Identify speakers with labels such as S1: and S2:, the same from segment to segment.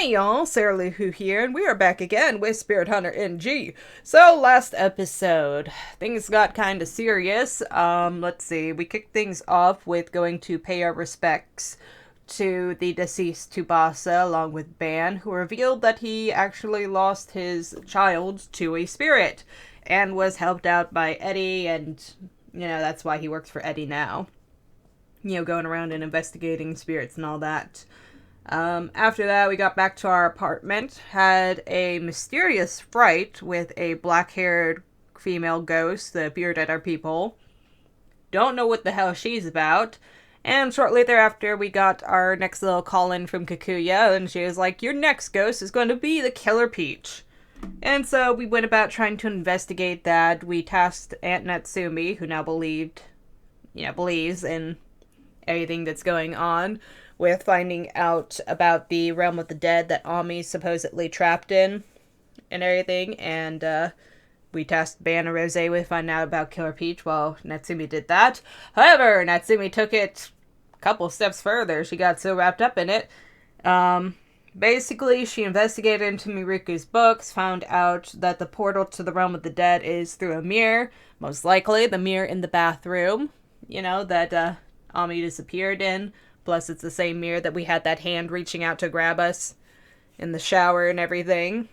S1: Hey y'all, Sarah Lou Who here, and we are back again with Spirit Hunter NG. So, last episode, things got kind of serious. Let's see, we kicked things off with going to pay our respects to the deceased Tsubasa, along with Ban, who revealed that he actually lost his child to a spirit, and was helped out by Eddie, and, that's why he works for Eddie now. Going around and investigating spirits and all that. After that, we got back to our apartment, had a mysterious fright with a black-haired female ghost that appeared at our peephole. Don't know what the hell she's about. And shortly thereafter, we got our next little call-in from Kakuya, and she was like, your next ghost is going to be the Killer Peach. And so we went about trying to investigate that. We tasked Aunt Natsumi, who now believes in everything that's going on, with finding out about the realm of the dead that Ami's supposedly trapped in, and everything, and, we tasked Ban and Rose with finding out about Killer Peach while Natsumi did that. However, Natsumi took it a couple steps further. She got so wrapped up in it. Basically, she investigated into Miruku's books, found out that the portal to the realm of the dead is through a mirror, most likely the mirror in the bathroom, that, Ami disappeared in. Plus, it's the same mirror that we had that hand reaching out to grab us in the shower and everything.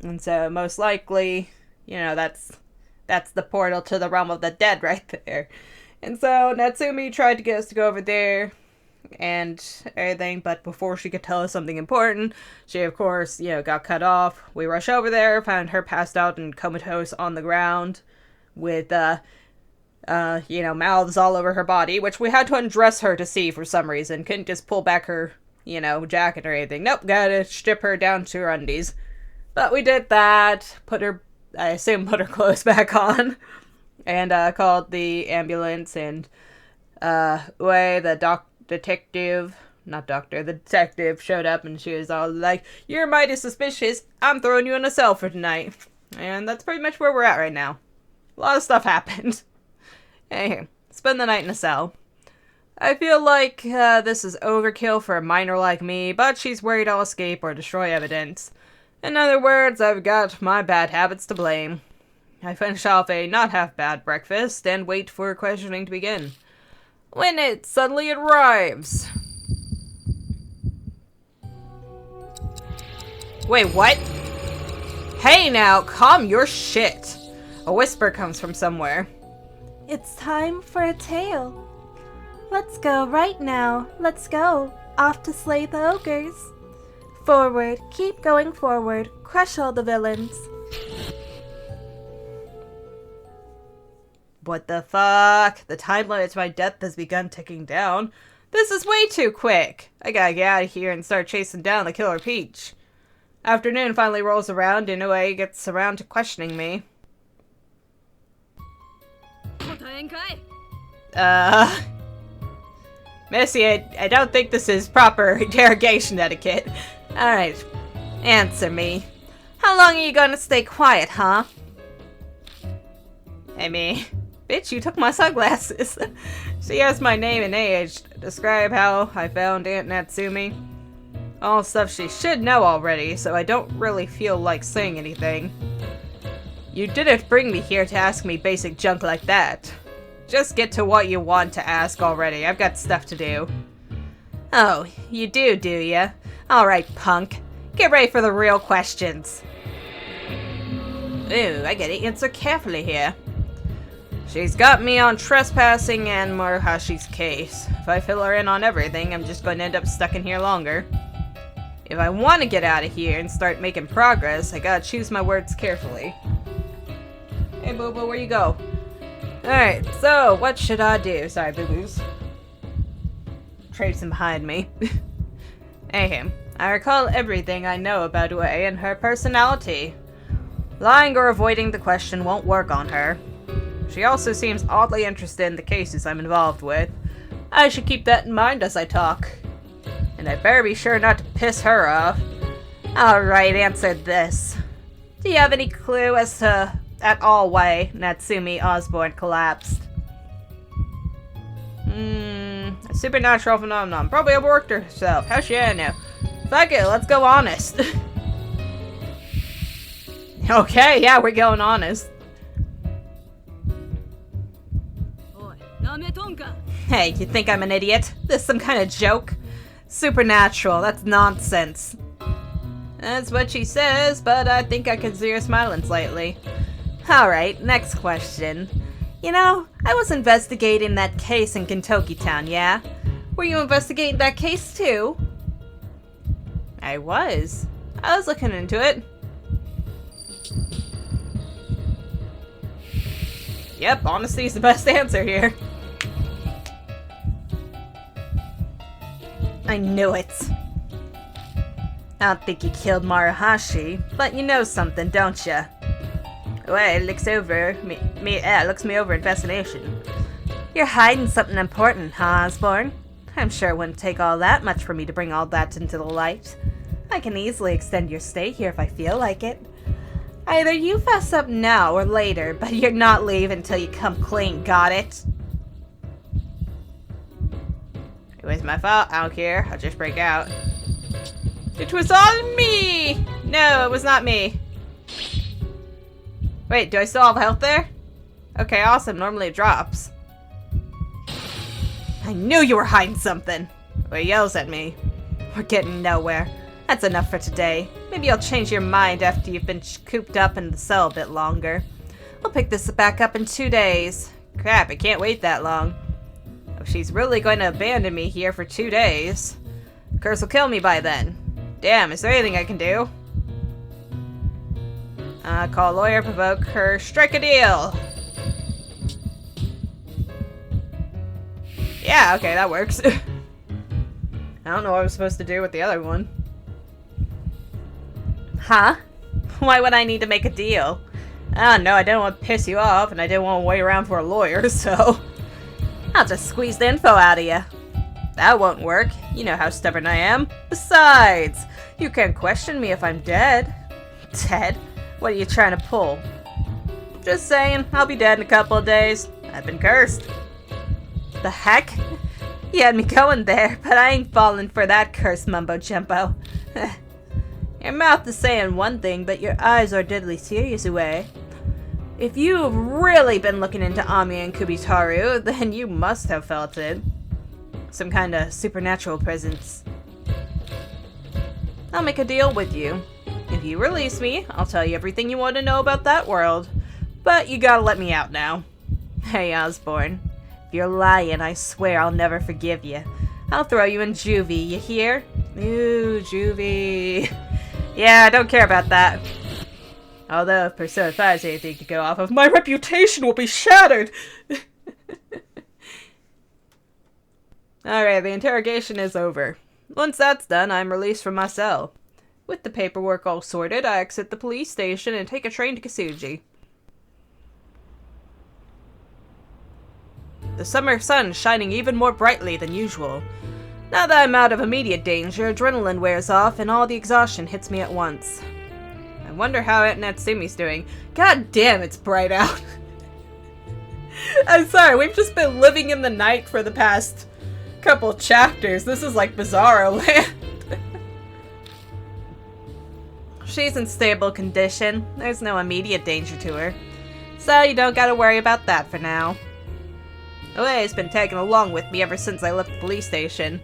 S1: And so, most likely, that's the portal to the realm of the dead right there. And so, Natsumi tried to get us to go over there and everything, but before she could tell us something important, she, of course, got cut off. We rush over there, found her passed out and comatose on the ground with, mouths all over her body, which we had to undress her to see for some reason. Couldn't just pull back her, jacket or anything. Nope, gotta strip her down to her undies. But we did that, put her clothes back on, and, called the ambulance, and, the detective showed up, and she was all like, you're mighty suspicious, I'm throwing you in a cell for tonight. And that's pretty much where we're at right now. A lot of stuff happened. Hey, spend the night in a cell. I feel like this is overkill for a minor like me, but she's worried I'll escape or destroy evidence. In other words, I've got my bad habits to blame. I finish off a not-half-bad breakfast and wait for questioning to begin. When it suddenly arrives. Wait, what? Hey now, calm your shit. A whisper comes from somewhere.
S2: It's time for a tale. Let's go right now. Let's go. Off to slay the ogres. Forward. Keep going forward. Crush all the villains.
S1: What the fuck? The time limit to my death has begun ticking down. This is way too quick. I gotta get out of here and start chasing down the Killer Peach. Afternoon finally rolls around and Inoue gets around to questioning me. Missy, I don't think this is proper interrogation etiquette. Alright, answer me. How long are you gonna stay quiet, huh? I mean, bitch, you took my sunglasses. She asked my name and age. Describe how I found Aunt Natsumi. All stuff she should know already, so I don't really feel like saying anything. You didn't bring me here to ask me basic junk like that. Just get to what you want to ask already. I've got stuff to do. Oh, you do ya? Alright, punk. Get ready for the real questions. Ooh, I gotta answer carefully here. She's got me on trespassing and Murahashi's case. If I fill her in on everything, I'm just going to end up stuck in here longer. If I want to get out of here and start making progress, I gotta choose my words carefully. Hey, Boo-Boo, where you go? Alright, so, what should I do? Sorry, Boo-Boos. Traipsing behind me. Anyhow, I recall everything I know about Ue and her personality. Lying or avoiding the question won't work on her. She also seems oddly interested in the cases I'm involved with. I should keep that in mind as I talk. And I better be sure not to piss her off. Alright, answer this. Do you have any clue as to at all why Natsumi Osbourne collapsed? A supernatural phenomenon. Probably overworked herself. How should I know? Fuck it, let's go honest. Okay, yeah, we're going honest. Hey, you think I'm an idiot? This some kind of joke? Supernatural, that's nonsense. That's what she says, but I think I can see her smiling slightly. Alright, next question. You know, I was investigating that case in Kentucky Town, yeah? Were you investigating that case too? I was. I was looking into it. Yep, honesty is the best answer here. I knew it. I don't think you killed Maruhashi, but you know something, don't ya? Well, it looks me over in fascination. You're hiding something important, huh, Osbourne? I'm sure it wouldn't take all that much for me to bring all that into the light. I can easily extend your stay here if I feel like it. Either you fess up now or later, but you're not leaving until you come clean, got it? It was my fault, I don't care, I'll just break out. It was all me! No, it was not me. Wait, do I still have health there? Okay, awesome, normally it drops. I knew you were hiding something! Well, he yells at me. We're getting nowhere. That's enough for today. Maybe you'll change your mind after you've been cooped up in the cell a bit longer. We'll pick this back up in 2 days. Crap, I can't wait that long. If she's really going to abandon me here for 2 days, Curse will kill me by then. Damn, is there anything I can do? Call a lawyer, provoke her, strike a deal! Yeah, okay, that works. I don't know what I was supposed to do with the other one. Huh? Why would I need to make a deal? I don't know, I didn't want to piss you off, and I didn't want to wait around for a lawyer, so... I'll just squeeze the info out of you. That won't work. You know how stubborn I am. Besides, you can't question me if I'm dead. Dead? What are you trying to pull? Just saying, I'll be dead in a couple of days. I've been cursed. The heck? You had me going there, but I ain't falling for that curse mumbo-jumbo. Your mouth is saying one thing, but your eyes are deadly serious away. If you've really been looking into Ami and Kubitaru, then you must have felt it. Some kind of supernatural presence. I'll make a deal with you. If you release me, I'll tell you everything you want to know about that world. But you gotta let me out now. Hey, Osbourne. If you're lying, I swear I'll never forgive you. I'll throw you in juvie, you hear? Ooh, juvie. Yeah, I don't care about that. Although if Persona 5 is anything to go off of, my reputation will be shattered! Alright, the interrogation is over. Once that's done, I'm released from my cell. With the paperwork all sorted, I exit the police station and take a train to Kasuji. The summer sun is shining even more brightly than usual. Now that I'm out of immediate danger, adrenaline wears off and all the exhaustion hits me at once. I wonder how Aunt Natsumi's doing. God damn, it's bright out. I'm sorry, we've just been living in the night for the past couple chapters. This is like Bizarro Land. She's in stable condition. There's no immediate danger to her. So you don't gotta worry about that for now. Oe's been taken along with me ever since I left the police station.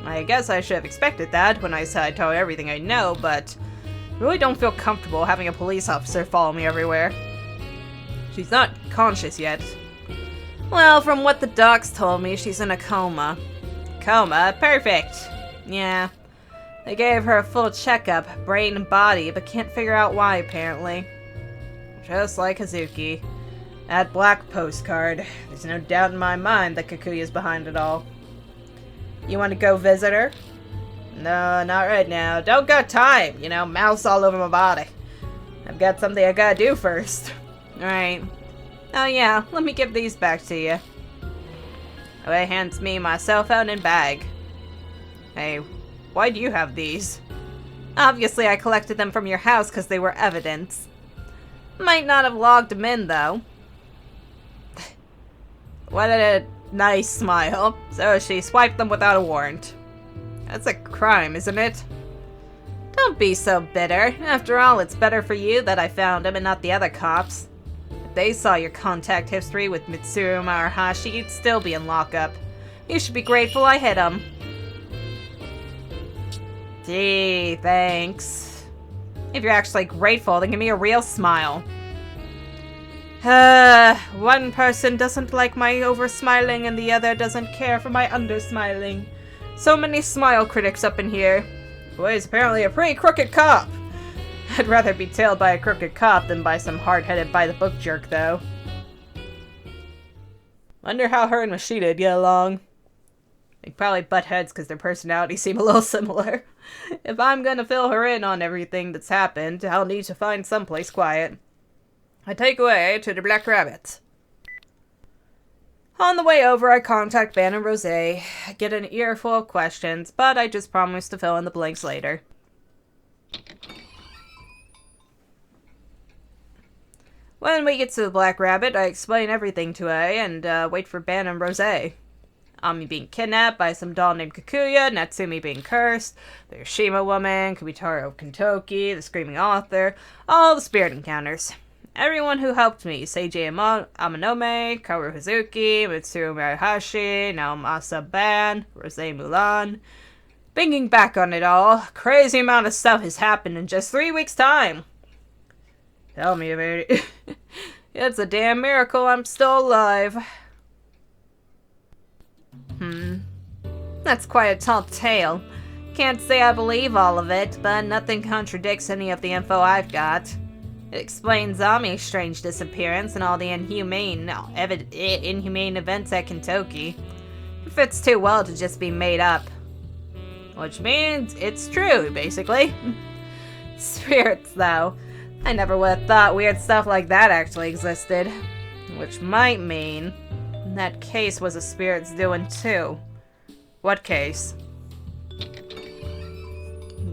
S1: I guess I should have expected that when I said I told everything I know, but I really don't feel comfortable having a police officer follow me everywhere. She's not conscious yet. Well, from what the docs told me, she's in a coma. Coma? Perfect. Yeah. They gave her a full checkup, brain and body, but can't figure out why, apparently. Just like Hazuki. That black postcard. There's no doubt in my mind that Kikuya's behind it all. You want to go visit her? No, not right now. Don't got time. You know, mouse all over my body. I've got something I gotta do first. Alright. Oh yeah, let me give these back to you. Oe hands me my cell phone and bag. Hey, why do you have these? Obviously I collected them from your house because they were evidence. Might not have logged them in though. What a nice smile. So she swiped them without a warrant. That's a crime, isn't it? Don't be so bitter. After all, it's better for you that I found him and not the other cops. If they saw your contact history with Mitsuru Maruhashi, you'd still be in lockup. You should be grateful I hit him. Gee, thanks. If you're actually grateful, then give me a real smile. One person doesn't like my over-smiling and the other doesn't care for my under-smiling. So many smile critics up in here. Boy, he's apparently a pretty crooked cop. I'd rather be tailed by a crooked cop than by some hard-headed by-the-book jerk, though. Wonder how her and Mashita'd get along. They'd probably butt heads because their personalities seem a little similar. If I'm gonna fill her in on everything that's happened, I'll need to find someplace quiet. I take away to the Black Rabbit. On the way over, I contact Ben and Rosé. I get an earful of questions, but I just promise to fill in the blanks later. When we get to the Black Rabbit, I explain everything to A and wait for Ben and Rosé. Ami being kidnapped by some doll named Kakuya, Natsumi being cursed, the Yoshima woman, Kubitaro Kentoki, the Screaming Author, all the spirit encounters. Everyone who helped me, Seiji Amanome, Kaoru Hazuki, Mitsuru Maruhashi, Naomasa Ban, Rosé Mulan. Thinking back on it all, crazy amount of stuff has happened in just 3 weeks' time. Tell me about it. It's a damn miracle I'm still alive. That's quite a tall tale. Can't say I believe all of it, but nothing contradicts any of the info I've got. It explains Ami's strange disappearance and all the inhumane events at Kentucky. It fits too well to just be made up. Which means it's true, basically. Spirits, though. I never would have thought weird stuff like that actually existed. Which might mean that case was a spirit's doing too. What case?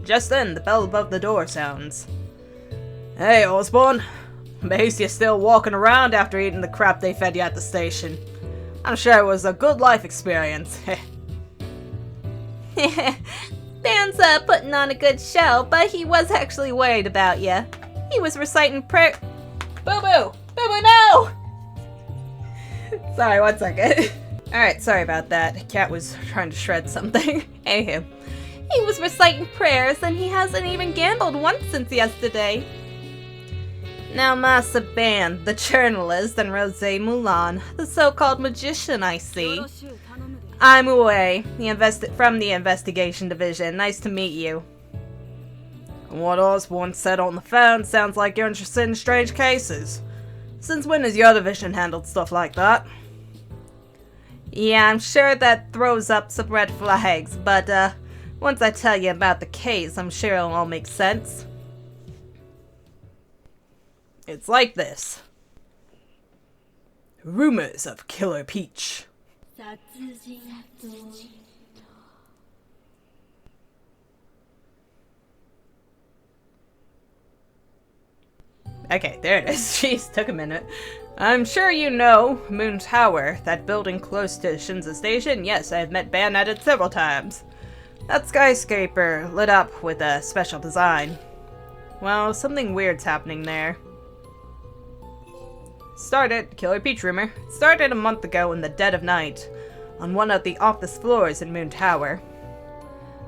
S1: Just then, the bell above the door sounds. Hey, Osbourne. Amazed you're still walking around after eating the crap they fed you at the station. I'm sure it was a good life experience.
S2: Dan's putting on a good show, but he was actually worried about you. He was reciting prayer.
S1: Boo-boo! Boo-boo, no! Sorry, 1 second. Alright, sorry about that. Cat was trying to shred something. Anywho.
S2: He was reciting prayers, and he hasn't even gambled once since yesterday.
S1: Now Masa Ban, the journalist, and Rosé Mulan, the so-called magician, I see. I'm away, from the investigation division. Nice to meet you. What Osbourne said on the phone sounds like you're interested in strange cases. Since when has your division handled stuff like that? Yeah, I'm sure that throws up some red flags, but once I tell you about the case, I'm sure it'll all make sense. It's like this. Rumors of Killer Peach. Okay, there it is. Jeez, took a minute. I'm sure you know Moon Tower, that building close to Shinza Station. Yes, I've met Ban at it several times. That skyscraper lit up with a special design. Well, something weird's happening there. Killer Peach rumor, started a month ago in the dead of night, on one of the office floors in Moon Tower.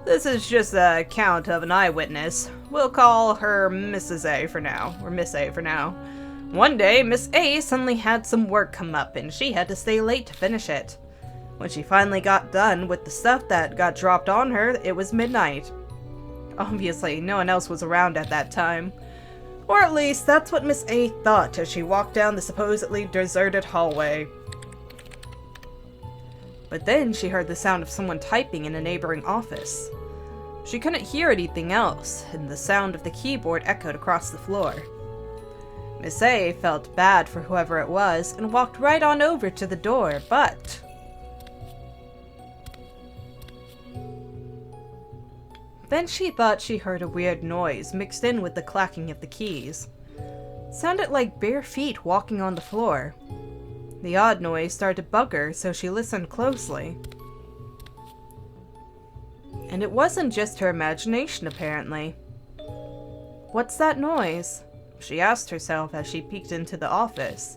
S1: This is just a account of an eyewitness. We'll call her Mrs. A for now, or Miss A for now. One day, Miss A suddenly had some work come up and she had to stay late to finish it. When she finally got done with the stuff that got dropped on her, it was midnight. Obviously, no one else was around at that time. Or at least, that's what Miss A thought as she walked down the supposedly deserted hallway. But then she heard the sound of someone typing in a neighboring office. She couldn't hear anything else, and the sound of the keyboard echoed across the floor. Miss A felt bad for whoever it was and walked right on over to the door, but... Then she thought she heard a weird noise mixed in with the clacking of the keys. It sounded like bare feet walking on the floor. The odd noise started to bug her, so she listened closely. And it wasn't just her imagination, apparently. What's that noise? She asked herself as she peeked into the office.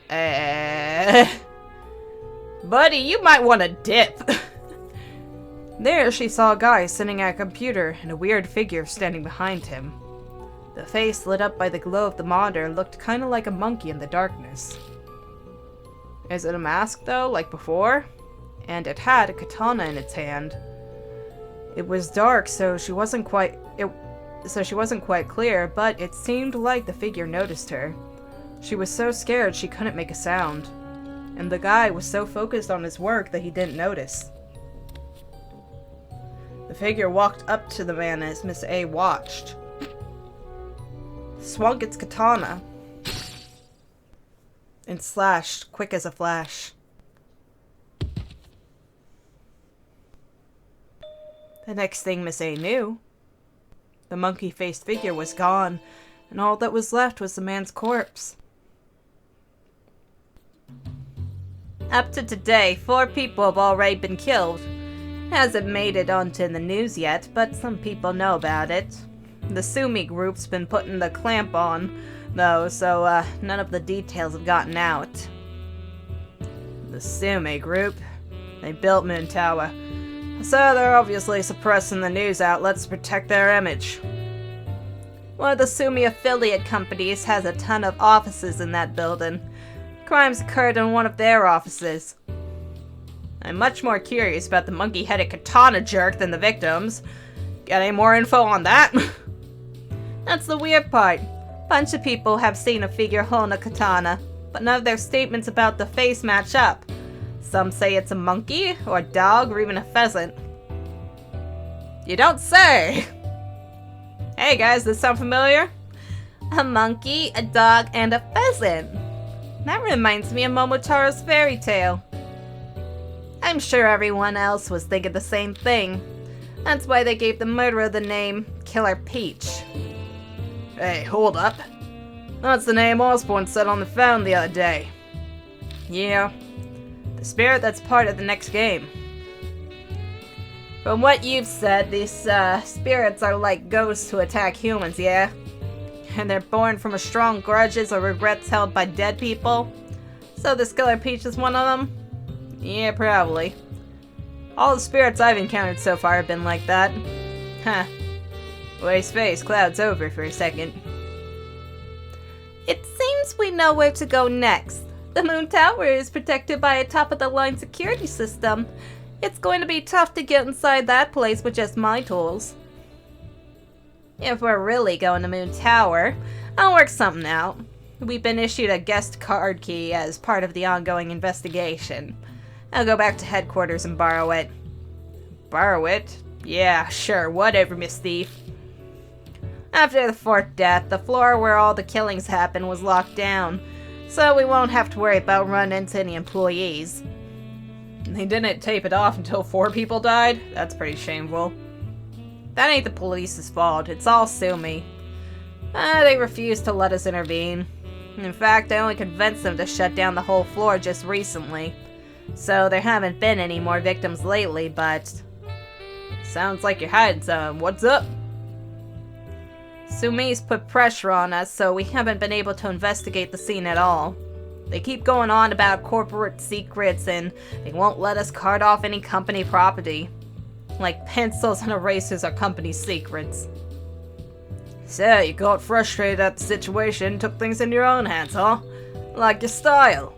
S1: Buddy, you might want to dip. There she saw a guy sitting at a computer and a weird figure standing behind him. The face lit up by the glow of the monitor looked kind of like a monkey in the darkness. Is it a mask though, like before? And it had a katana in its hand. It was dark, so she wasn't quite clear, but it seemed like the figure noticed her. She was so scared she couldn't make a sound. And the guy was so focused on his work that he didn't notice. The figure walked up to the man as Miss A watched. Swung its katana and slashed quick as a flash. The next thing Miss A knew, the monkey-faced figure was gone, and all that was left was the man's corpse. Up to today, 4 people have already been killed. Hasn't made it onto the news yet, but some people know about it. The Sumi group's been putting the clamp on, though, so none of the details have gotten out. The Sumi group? They built Moon Tower, so they're obviously suppressing the news outlets to protect their image. One of the Sumi affiliate companies has a ton of offices in that building. Crimes occurred in one of their offices. I'm much more curious about the monkey-headed katana jerk than the victims. Got any more info on that? That's the weird part. Bunch of people have seen a figure holding a katana, but none of their statements about the face match up. Some say it's a monkey, or a dog, or even a pheasant. You don't say! Hey guys, this sound familiar? A monkey, a dog, and a pheasant. That reminds me of Momotaro's fairy tale. I'm sure everyone else was thinking the same thing. That's why they gave the murderer the name Killer Peach. Hey, hold up. That's the name Osbourne said on the phone the other day. Yeah, the spirit that's part of the next game. From what you've said, these spirits are like ghosts who attack humans, yeah? And they're born from a strong grudges or regrets held by dead people? So this Killer Peach is one of them? Yeah, probably. All the spirits I've encountered so far have been like that. Huh. Waste face, clouds over for a second. It seems we know where to go next. The Moon Tower is protected by a top-of-the-line security system. It's going to be tough to get inside that place with just my tools. If we're really going to Moon Tower, I'll work something out. We've been issued a guest card key as part of the ongoing investigation. I'll go back to headquarters and borrow it. Borrow it? Yeah, sure, whatever, Miss Thief. After the 4th death, the floor where all the killings happened was locked down, so we won't have to worry about running into any employees. They didn't tape it off until 4 people died? That's pretty shameful. That ain't the police's fault, it's all Sumi. They refused to let us intervene. In fact, I only convinced them to shut down the whole floor just recently. So there haven't been any more victims lately, but... Sounds like you're hiding some. What's up? Sumi's put pressure on us, so we haven't been able to investigate the scene at all. They keep going on about corporate secrets, and they won't let us cart off any company property. Like pencils and erasers are company secrets. So, you got frustrated at the situation and took things into your own hands, huh? Like your style.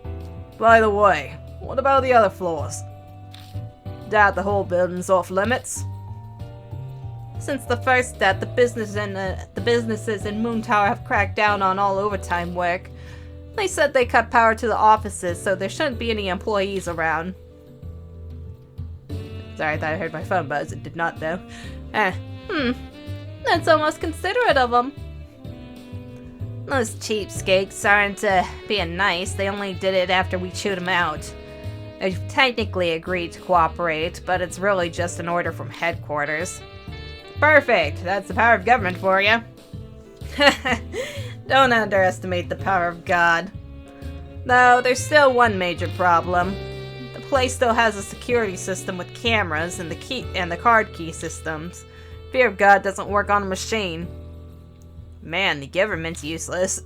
S1: By the way, what about the other floors? Doubt the whole building's off limits. Since the first death, the businesses in Moon Tower have cracked down on all overtime work. They said they cut power to the offices, so there shouldn't be any employees around. Sorry, I thought I heard my phone buzz. It did not, though. That's almost considerate of them. Those cheapskates aren't being nice. They only did it after we chewed them out. They've technically agreed to cooperate, but it's really just an order from headquarters. Perfect! That's the power of government for you. Don't underestimate the power of God. Though, there's still one major problem. The place still has a security system with cameras and the card key systems. Fear of God doesn't work on a machine. Man, the government's useless.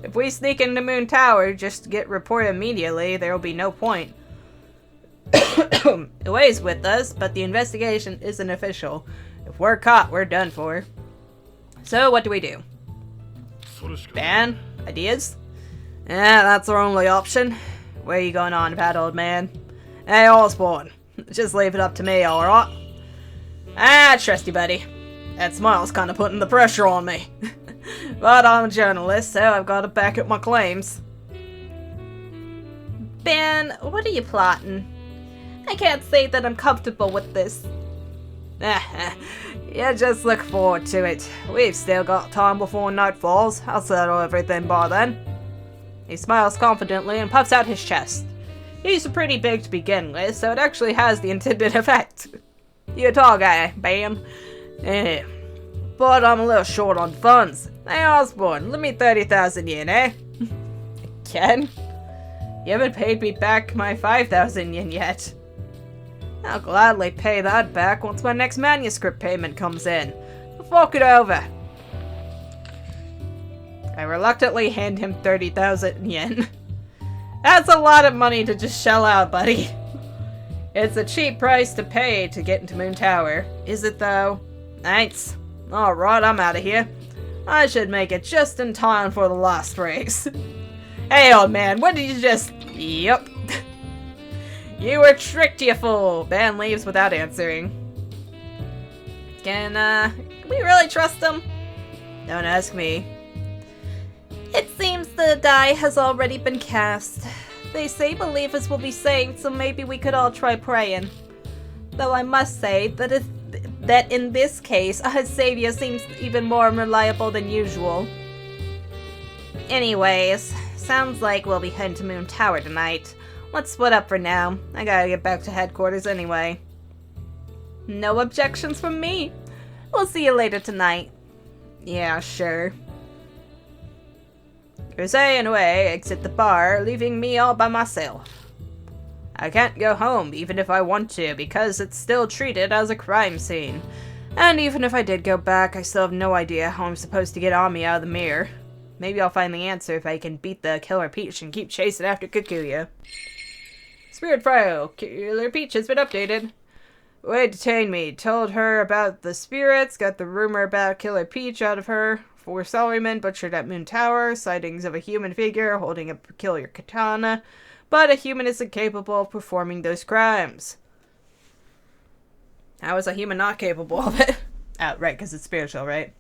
S1: If we sneak into Moon Tower just to get reported immediately, there will be no point. Ue's with us, but the investigation isn't official. If we're caught, we're done for. So, what do we do? Ban? Ideas? Yeah, that's our only option. Where are you going on about, old man? Hey, Osbourne. Just leave it up to me, alright? Ah, trust you, buddy. That smile's kinda putting the pressure on me. But I'm a journalist, so I've gotta back up my claims.
S2: Ben, what are you plotting? I can't say that I'm comfortable with this.
S1: Yeah, just look forward to it. We've still got time before night falls. I'll settle everything by then. He smiles confidently and puffs out his chest. He's pretty big to begin with, so it actually has the intended effect. You a tall guy, bam. Eh. But I'm a little short on funds. Hey Osbourne, lend me 30,000 yen, eh? Again? You haven't paid me back my 5,000 yen yet. I'll gladly pay that back once my next manuscript payment comes in. Fork it over. I reluctantly hand him 30,000 yen. That's a lot of money to just shell out, buddy. It's a cheap price to pay to get into Moon Tower. Is it though? Thanks. Alright, I'm out of here. I should make it just in time for the last race. Hey, old man, what did you just... Yup. You were tricked, you fool. Ben leaves without answering. Can we really trust him? Don't ask me.
S2: It seems the die has already been cast. They say believers will be saved, so maybe we could all try praying. Though I must say that in this case, our savior seems even more unreliable than usual. Anyways, sounds like we'll be heading to Moon Tower tonight. Let's split up for now. I gotta get back to headquarters anyway. No objections from me. We'll see you later tonight. Yeah, sure. Crusade and Ue exit the bar, leaving me all by myself. I can't go home even if I want to, because it's still treated as a crime scene. And even if I did go back, I still have no idea how I'm supposed to get Ami out of the mirror. Maybe I'll find the answer if I can beat the Killer Peach and keep chasing after Kikuya. Spirit file. Killer Peach has been updated. Ue detained me, told her about the spirits, got the rumor about Killer Peach out of her. 4 salarymen butchered at Moon Tower, sightings of a human figure holding a peculiar katana, but a human isn't capable of performing those crimes. How is a human not capable of it? Oh, right, because it's spiritual, right?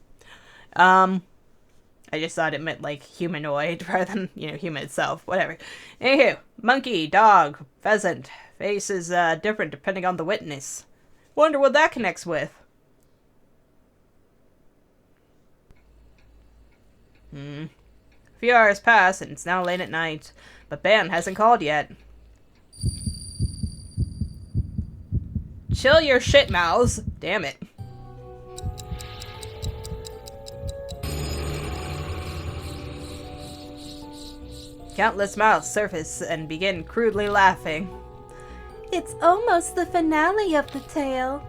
S2: I just thought it meant, like, humanoid rather than, human itself. Whatever. Anywho, monkey, dog, pheasant. Face is different depending on the witness. Wonder what that connects with. A few hours pass, and it's now late at night, but Ben hasn't called yet. Chill your shit mouths. Damn it. Countless mouths surface and begin crudely laughing. It's almost the finale of the tale.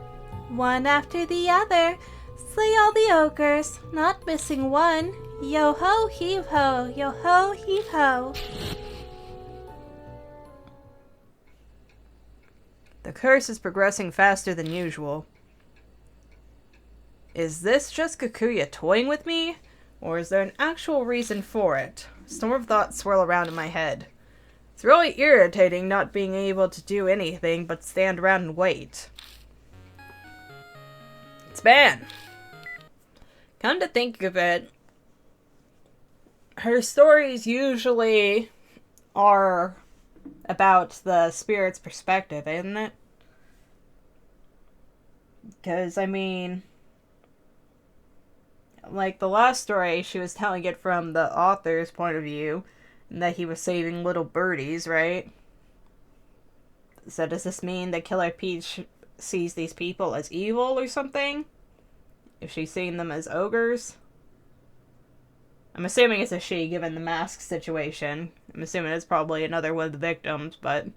S2: One after the other. Slay all the ogres, not missing one. Yo-ho, heave-ho, yo-ho, heave-ho.
S1: The curse is progressing faster than usual. Is this just Kikuya toying with me? Or is there an actual reason for it? A storm of thoughts swirl around in my head. It's really irritating not being able to do anything but stand around and wait. It's Ban. Come to think of it, her stories usually are about the spirit's perspective, isn't it? Because, I mean, like the last story, she was telling it from the author's point of view, and that he was saving little birdies, right? So does this mean that Killer Peach sees these people as evil or something? If she's seeing them as ogres? I'm assuming it's a she, given the mask situation. I'm assuming it's probably another one of the victims, but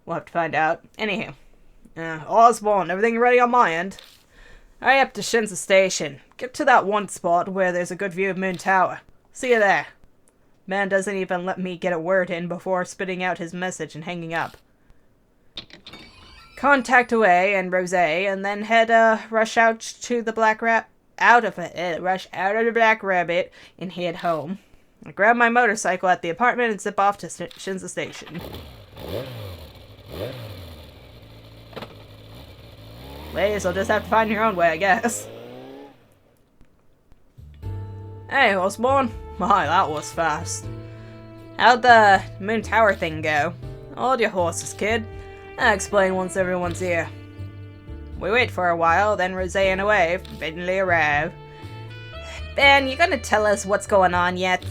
S1: we'll have to find out. Anywho. Osbourne, everything ready on my end? Hurry up to Shinza Station. Get to that one spot where there's a good view of Moon Tower. See you there. Man doesn't even let me get a word in before spitting out his message and hanging up. Contact away and Rosé, and then rush out to the Black Rabbit, rush out of the Black Rabbit and head home. I grab my motorcycle at the apartment and zip off to Shinza Station. Ladies, I'll just have to find your own way, I guess. Hey, Osbourne. My, that was fast. How'd the Moon Tower thing go? Hold your horses, kid. I'll explain once everyone's here. We wait for a while, then Rosé and away finally arrive. Ben, you gonna tell us what's going on yet?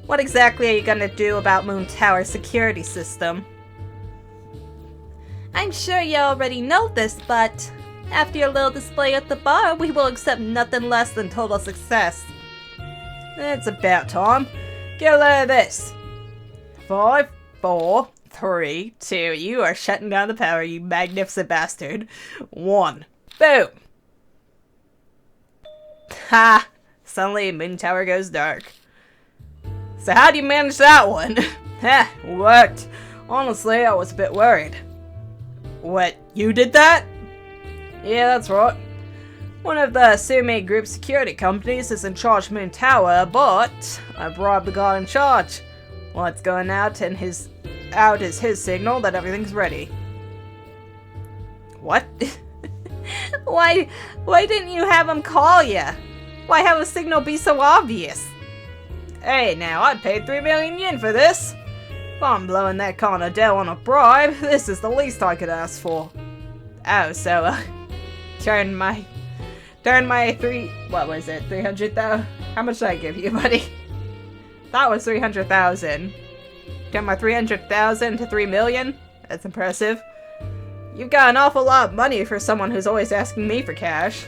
S1: What exactly are you gonna do about Moon Tower's security system?
S2: I'm sure you already know this, but after your little display at the bar, we will accept nothing less than total success.
S1: It's about time. Get a load of this. 5, 4, 3, 2. You are shutting down the power, you magnificent bastard. 1. Boom. Ha! Suddenly, Moon Tower goes dark. So how do you manage that one? Heh, worked. Honestly, I was a bit worried. What, you did that? Yeah, that's right. One of the Sumi Group security companies is in charge of Moon Tower, but I bribed the guy in charge. What's going out and is his signal that everything's ready. What? Why didn't you have him call you? Why have a signal be so obvious? Hey, now, I paid 3 million yen for this. If I'm blowing that kind of dough on a bribe, this is the least I could ask for. Oh, so, turn my 300,000. How much did I give you, buddy? That was 300,000. Turn my 300,000 to 3 million? That's impressive. You've got an awful lot of money for someone who's always asking me for cash.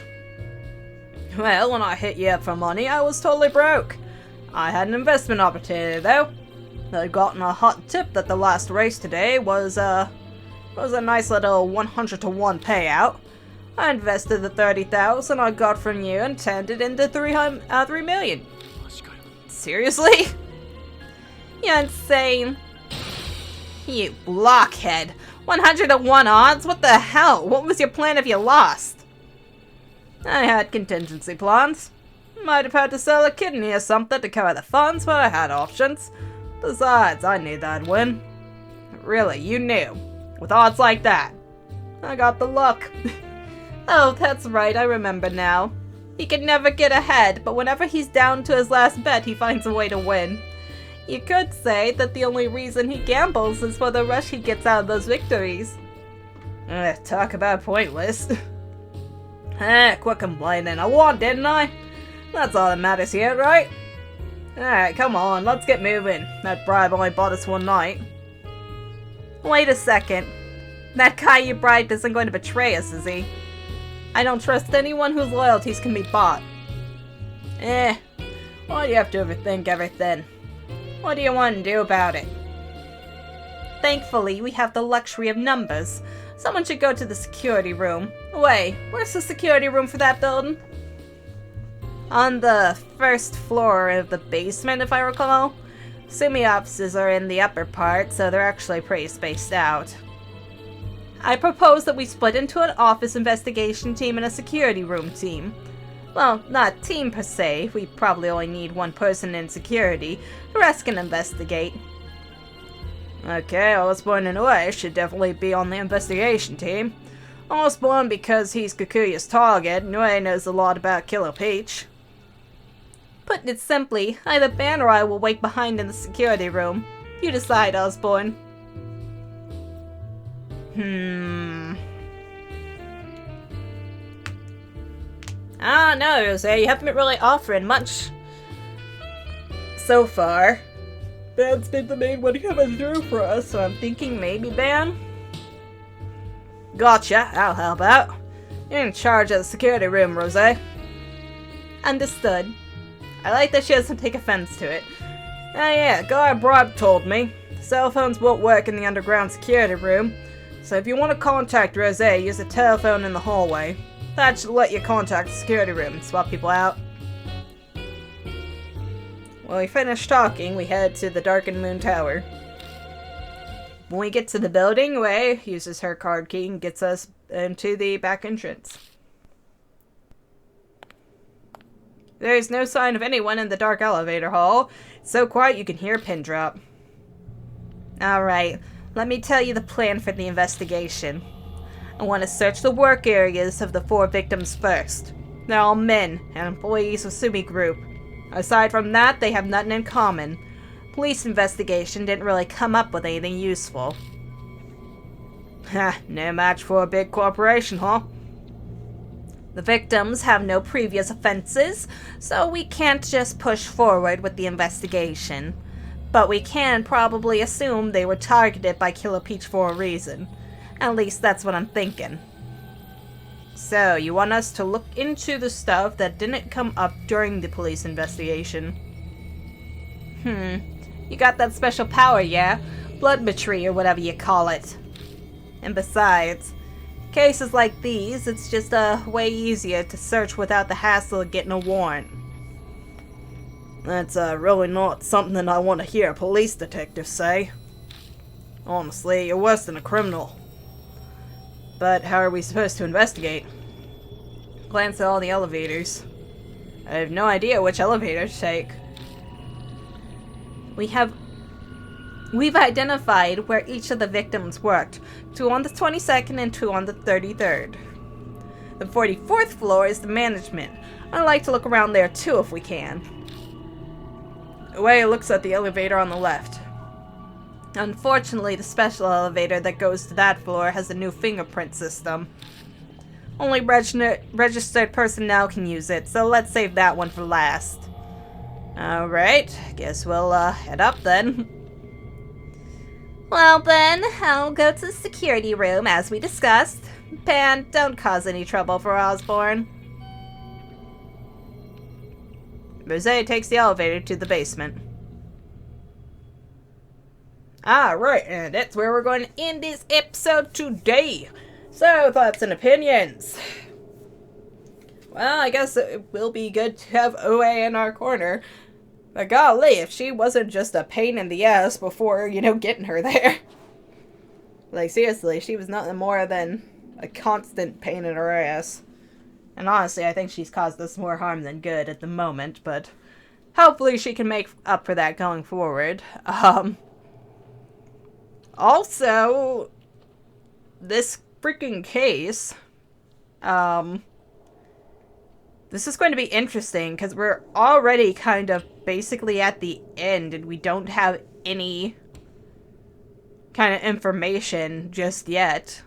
S1: Well, when I hit you up for money, I was totally broke. I had an investment opportunity, though. I'd gotten a hot tip that the last race today was a nice little 100 to 1 payout. I invested the 30,000 I got from you and turned it into 3 million. Seriously? You're insane. You blockhead. 100 to 1 odds? What the hell? What was your plan if you lost? I had contingency plans. Might have had to sell a kidney or something to cover the funds, but I had options. Besides, I knew that I'd win. Really, you knew. With odds like that. I got the luck. Oh, that's right, I remember now. He could never get ahead, but whenever he's down to his last bet, he finds a way to win. You could say that the only reason he gambles is for the rush he gets out of those victories. Talk about pointless. Quit complaining. I won, didn't I? That's all that matters here, right? Alright, come on, let's get moving. That bribe only bought us one night. Wait a second. That guy you bribed isn't going to betray us, is he? I don't trust anyone whose loyalties can be bought. Why do you have to overthink everything? What do you want to do about it? Thankfully, we have the luxury of numbers. Someone should go to the security room. Wait, where's the security room for that building? On the first floor of the basement, if I recall. Sumi offices are in the upper part, so they're actually pretty spaced out. I propose that we split into an office investigation team and a security room team. Well, not team per se, we probably only need one person in security, the rest can investigate. Okay, Osbourne and Ue should definitely be on the investigation team. Osbourne because he's Kikuya's target, and Ue knows a lot about Killer Peach. Putting it simply, either Ben or I will wait behind in the security room. You decide, Osbourne. I don't know, Rosé. You haven't been really offering much so far. Ban's been the main one coming through for us, so I'm thinking maybe Ban. Gotcha, I'll help out. You're in charge of the security room, Rosé. Understood. I like that she doesn't take offense to it. Oh yeah, guy Bribe told me. Cell phones won't work in the underground security room, so if you want to contact Rosé, use a telephone in the hallway. That should let you contact the security room and swap people out. When we finish talking, we head to the Darkened Moon Tower. When we get to the building, Wei uses her card key and gets us into the back entrance. There is no sign of anyone in the dark elevator hall. It's so quiet you can hear a pin drop. Alright, let me tell you the plan for the investigation. I want to search the work areas of the 4 victims first. They're all men and employees of Sumi Group. Aside from that, they have nothing in common. Police investigation didn't really come up with anything useful. Ha, no match for a big corporation, huh? The victims have no previous offenses, so we can't just push forward with the investigation. But we can probably assume they were targeted by Killer Peach for a reason. At least that's what I'm thinking. So, you want us to look into the stuff that didn't come up during the police investigation? You got that special power, yeah? Bloodmetry or whatever you call it. And besides, cases like these, it's just way easier to search without the hassle of getting a warrant. That's really not something I want to hear a police detective say. Honestly, you're worse than a criminal. But how are we supposed to investigate? Glance at all the elevators. I have no idea which elevator to take. We've identified where each of the victims worked. 2 on the 22nd and 2 on the 33rd. The 44th floor is the management. I'd like to look around there too if we can. Wei looks at the elevator on the left. Unfortunately, the special elevator that goes to that floor has a new fingerprint system. Only registered personnel can use it, so let's save that one for last. Alright, guess we'll head up then. Well then, I'll go to the security room as we discussed. Pan, don't cause any trouble for Osbourne. Rose takes the elevator to the basement. Alright, and that's where we're going to end this episode today. So, thoughts and opinions. Well, I guess it will be good to have Oe in our corner. But golly, if she wasn't just a pain in the ass before, getting her there. Like, seriously, she was nothing more than a constant pain in her ass. And honestly, I think she's caused us more harm than good at the moment, but hopefully she can make up for that going forward. Also, this freaking case, this is going to be interesting, because we're already kind of basically at the end, and we don't have any kind of information just yet.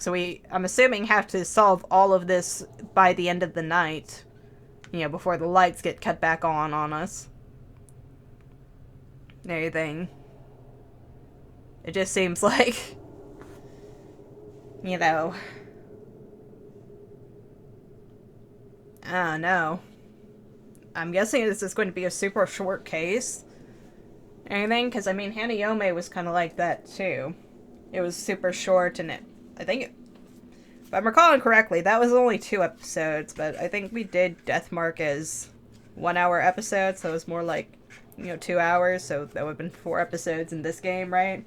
S1: So I'm assuming, have to solve all of this by the end of the night, before the lights get cut back on us. Anything. It just seems like, I don't know. I'm guessing this is going to be a super short case. Anything? Because, Hanayome was kind of like that, too. It was super short, and if I'm recalling correctly, that was only 2 episodes, but I think we did Deathmark as 1-hour episodes, so it was more like, 2 hours, so that would have been 4 episodes in this game, right?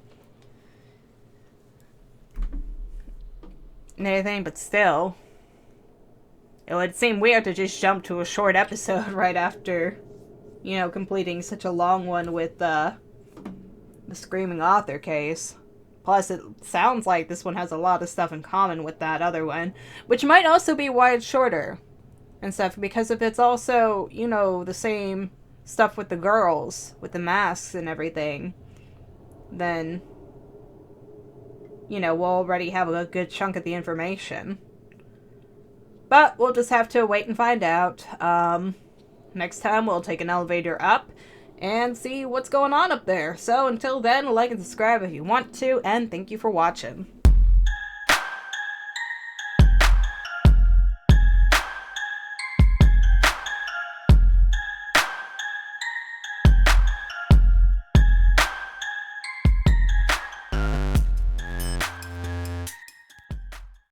S1: And anything, but still, it would seem weird to just jump to a short episode right after, completing such a long one with the Screaming Author case. Plus, it sounds like this one has a lot of stuff in common with that other one, which might also be why it's shorter and stuff, because if it's also, the same stuff with the girls, with the masks and everything, then, we'll already have a good chunk of the information. But we'll just have to wait and find out. Next time we'll take an elevator up and see what's going on up there. So until then, like and subscribe if you want to, and thank you for watching.